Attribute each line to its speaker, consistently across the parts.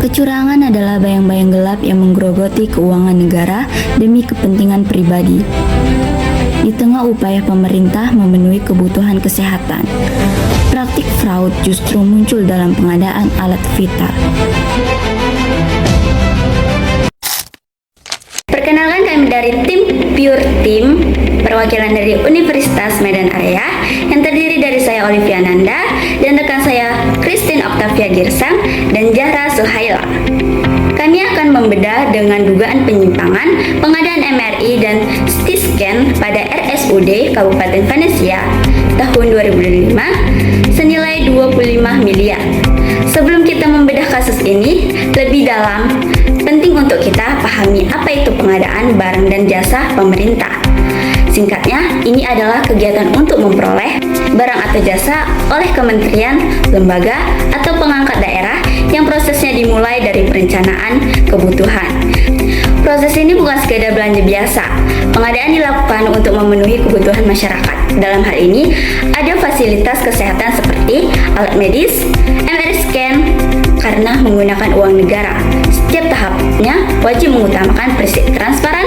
Speaker 1: Kecurangan adalah bayang-bayang gelap yang menggerogoti keuangan negara demi kepentingan pribadi. Di tengah upaya pemerintah memenuhi kebutuhan kesehatan, praktik fraud justru muncul dalam pengadaan alat vital. Perkenalkan, kami dari tim Pure Team, perwakilan dari Universitas Medan Area, yang terdiri dari saya Olivia Nanda dan rekan saya Christine Octavia Girsang dan Zahra Suhaila. Kami akan membedah dengan dugaan penyimpangan pengadaan MRI dan CT scan pada RSUD Kabupaten Venesia tahun 2005 senilai 25 miliar. Sebelum kita membedah kasus ini lebih dalam, penting untuk kita pahami apa itu pengadaan barang dan jasa pemerintah. Singkatnya, ini adalah kegiatan untuk memperoleh barang atau jasa oleh kementerian, lembaga, atau pengangkat daerah yang prosesnya dimulai dari perencanaan kebutuhan. Proses ini bukan sekedar belanja biasa. Pengadaan dilakukan untuk memenuhi kebutuhan masyarakat. Dalam hal ini, ada fasilitas kesehatan seperti alat medis, MRI scan, karena menggunakan uang negara. Setiap tahapnya wajib mengutamakan prinsip transparan,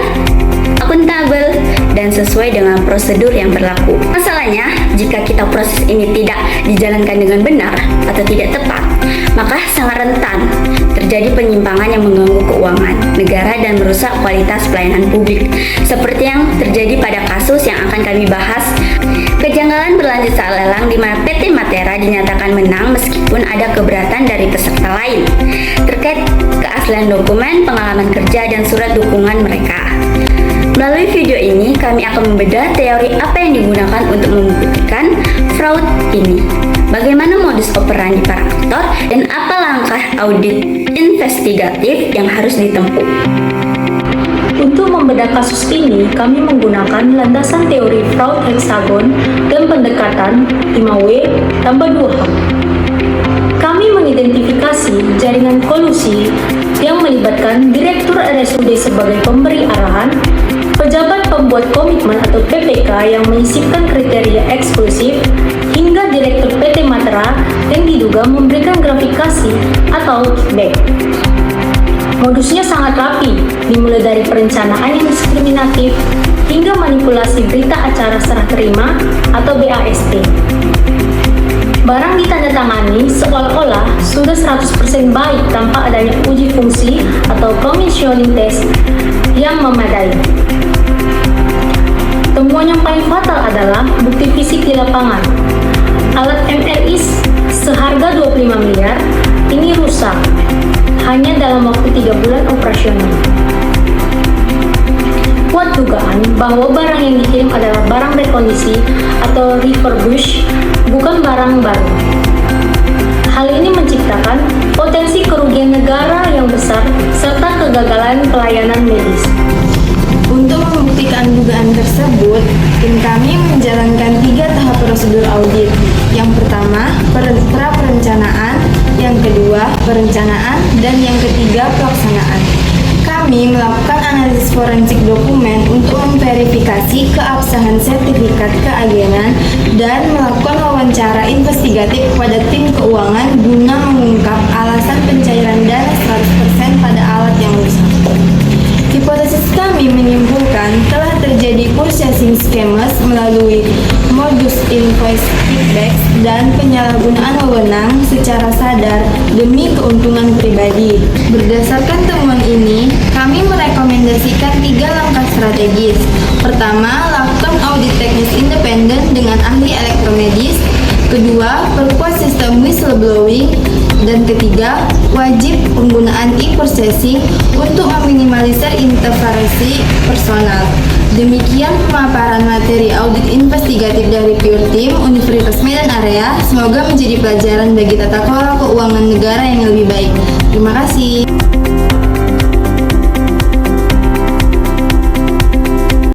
Speaker 1: akuntabel, dan sesuai dengan prosedur yang berlaku. Masalahnya, jika kita proses ini tidak dijalankan dengan benar atau tidak tepat, maka sangat rentan terjadi penyimpangan yang mengganggu keuangan negara dan merusak kualitas pelayanan publik, seperti yang terjadi pada kasus yang akan kami bahas. Kejanggalan berlanjut saat lelang di mana PT Matera dinyatakan menang meskipun ada keberatan dari peserta lain terkait keaslian dokumen, pengalaman kerja, dan surat dukungan mereka. Melalui video ini, kami akan membedah teori apa yang digunakan untuk membuktikan fraud ini, bagaimana modus operandi para aktor, dan apa langkah audit investigatif yang harus ditempuh.
Speaker 2: Untuk membedah kasus ini, kami menggunakan landasan teori fraud heksagon dan pendekatan 5W tambah 2H. Kami mengidentifikasi jaringan kolusi yang melibatkan Direktur RSUD sebagai pemberi arahan, pejabat pembuat komitmen atau PPK yang menyisipkan kriteria eksklusif, hingga Direktur PT Matera yang diduga memberikan gratifikasi atau kickback. Modusnya sangat rapi, dimulai dari perencanaan yang diskriminatif hingga manipulasi berita acara serah terima atau BAST. Barang ditandatangani seolah-olah sudah 100% baik tanpa adanya uji fungsi atau commissioning test yang memadai. Temuan yang paling fatal adalah bukti fisik di lapangan. Alat MRI seharga 25 miliar ini rusak hanya dalam waktu 3 bulan operasional. Kuat dugaan bahwa barang yang dikirim adalah barang rekondisi atau refurbished, bukan barang baru. Hal ini menciptakan potensi kerugian negara yang besar serta kegagalan pelayanan medis.
Speaker 3: Untuk membuktikan dugaan tersebut, tim kami menjalankan 3 tahap prosedur audit. Yang pertama, pra-perencanaan, yang kedua, perencanaan, dan yang ketiga, pelaksanaan. Kami melakukan analisis forensik dokumen untuk memverifikasi keabsahan sertifikat keagenan dan melakukan wawancara investigatif kepada tim keuangan guna mengungkap alasan pencairan dana 100% pada alat yang rusak. Hipotesis kami menyimpulkan telah terjadi purchasing schemes melalui modus invoice kickbacks dan penyalahgunaan wewenang secara sadar demi keuntungan pribadi. Berdasarkan temuan ini, kami merekomendasikan 3 langkah strategis. Pertama, lakukan audit teknis independen dengan ahli elektromedis. Kedua, perkuat sistem whistleblowing. Dan ketiga, wajib penggunaan e-processing untuk meminimalisir interferensi personal. Demikian pemaparan materi audit investigatif dari Pure Team Universitas Medan Area. Semoga menjadi pelajaran bagi tata kelola keuangan negara yang lebih baik. Terima kasih.